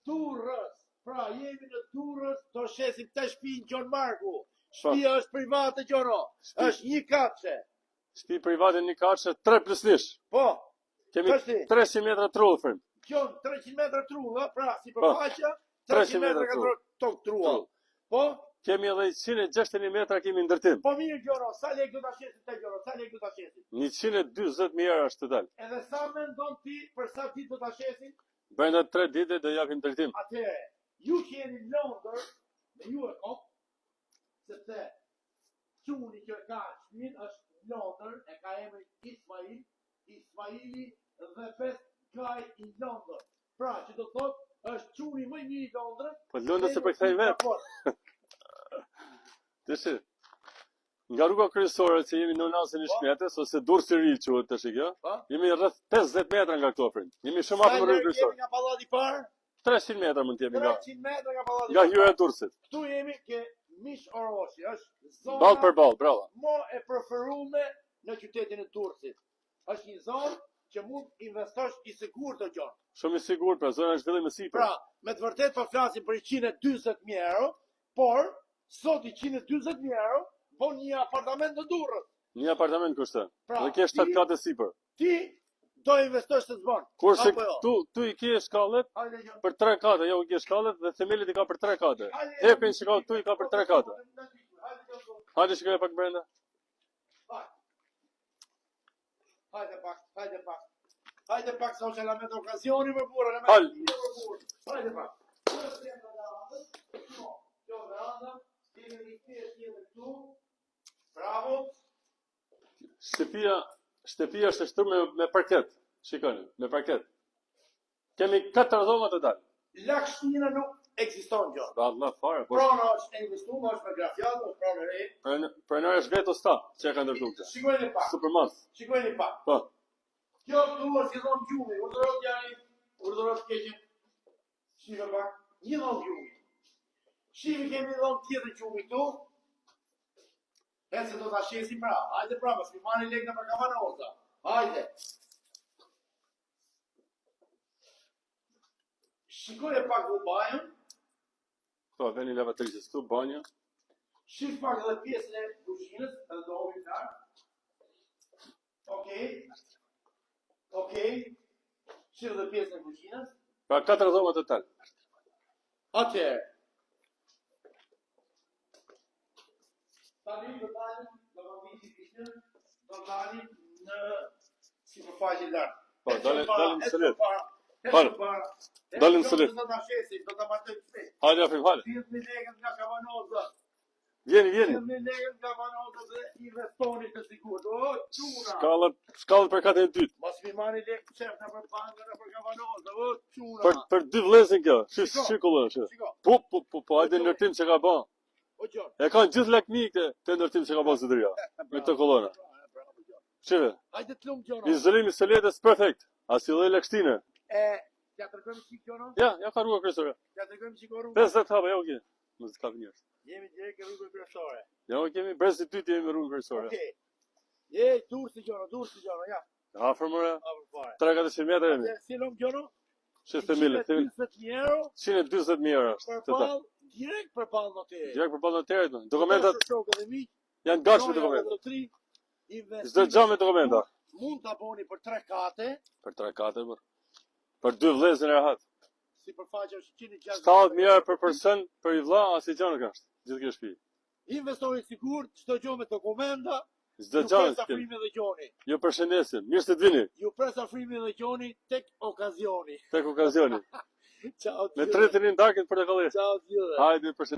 Durrës. Pra, jemi në Durrës, do shesim të shtëpinë Gjon Marku. Shtëpia është private, Gjono. Është një katëshe. Shtëpi private një katëshe, 3+1. Po. Kemi 300 metra trull, frim. Gjon, 300 metra trull, pra, si përfaqja, 300 metra ka tokë trull. Po? Kemi edhe 161 metra kemi ndërtim. Po mirë, Gjono, sa lekë do ta shesim te Gjono? Sa lekë do ta shesim? 140.000 euro është total. Edhe sa mendon ti për sa ditë do ta shesim? Brenda 3 ditë do japim ndërtim. Atëherë, ju që jeni në Londër, me ju e kom, sepse quni që ka shmin është në Londër, e ka emrin Ismail, Ismaili dhe 5 gaj i Londër. Pra, që do thotë, është quni më i mirë i Londrës. Po Londër se përkthej vetë. Dëshi, nga rruga kryesore që jemi në Nasën e Shkmetës, ose Durrës i Ri quhet tash kjo, jemi rreth 50 metra nga këto frim. Jemi shumë afër rrugës kryesore. Kemi nga pallati i parë? 300 metra mund të jemi nga. 300 metra nga pallati. Nga hyra e Durrësit. Këtu jemi ke Mish Oroshi, është zona ball për ball, bravo. Më e preferuar në qytetin e Durrësit. Është një zonë që mund investosh i sigurt të Gjon. Shumë i sigurt, pra zona e zhvillimit sipër. Pra, me të vërtetë po flasim për 140.000 euro, por sot 140.000 euro po një apartament në Durrës. Një apartament kushton. Pra, dhe ke 7 kate sipër. Ti do investosh të zbon. Kurse tu i ke shkallet për 3 kate, jo i ke shkallet dhe themelit i ka për 3 kate. Hepin që ka tu i ka për 3 kate. Hajde shikoj pak brenda. Hajde pak. Hajde pak sa që la me të okazioni për burë. Hajde pak. Bravo. Shtëpia është shtruar me parket. Shikoni, me parket. Kemi 4 dhoma total. Lagshtina nuk ekziston gjë. Allah fare, po. Prona është investuar, është me grafiat, është pronë re. Pronari është vetë sta, që ka ndërtuar. Shikojeni pak. Supermas. Shikojeni pak. Po. Kjo këtu është dhon gjumi, urdhërot janë, urdhërot keqen. Shikoj pak. Një dhon gjumi. Shihni kemi dhon tjetër gjumi këtu. Nëse do ta shesim pra. Hajde pra, mos më marrni lekë për kavanoza. Hajde. Shikoj pak u banjën. Po, veni lavatrisës këtu, banjë. Shif pak edhe pjesën e kuzhinës, edhe do homi lart. Okej. Shif edhe pjesën e kuzhinës. Pra 4 dhoma total. Atëherë. Tani do dalim, do vazhdojmë kishën, do dalim në sipërfaqe lart. Po, dalim sëlet. Dalim sëlet. Do ta shesim, do ta martoj shpejt. Hajde afrim, hajde. 10.000 lekë nga Kavanoza. Vjeni. 10.000 lekë nga Kavanoza dhe investoni të sigurt. O, çuna. Shkallët për katën e dytë. Mos mi marrni lekë çef në për bankën në për Kavanoza. O, çuna. Për 2 vëllezën kjo. Shikollë. Shiko. Po, hajde ndërtim që ka bën. O Gjon. E kanë gjithë lakmi këtë ndërtim që ka bën zotëria. Me këtë kolonë. Shive. Hajde të lum Gjon. Izolimi së letës perfekt. As i lloj lakshtine. Ja tregojmë çik Gjon. Ja ka rruga kryesore. Ja tregojmë çik rrugë. 50 hapa, jo okay. Mos ka njerëz. Jemi direkt në rrugën kryesore. Jo, kemi brez të dytë jemi në rrugën kryesore. Okej. Durrësi Gjon, ja. Afër më. Afër fare. 300 metra jemi. Si lum Gjon? Çfarë themile? 120.000 euro. 140.000 euro. Direkt përballë noterit. Direkt përballë noterit. Dokumentat janë gatshme dokumentat. Çdo gjë me dokumenta. Mund ta bëni për 3 kate. Për 3 kate më. Për 2 vëllezër e rahat. Sipërfaqja është 160. 70.000 euro për person, për i vlla, as i gjë nuk është. Gjithë kjo shtëpi. Investori sigurt, çdo gjë me dokumenta. Çdo gjë. Afrimi dhe Gjoni. Ju përshëndesim. Mirë se të vini. Ju pres afrimi dhe Gjoni tek okazioni. Tek okazioni. Ciao. Me 3 darkën për të vëllezër. Ciao. Hajde përshëndesim.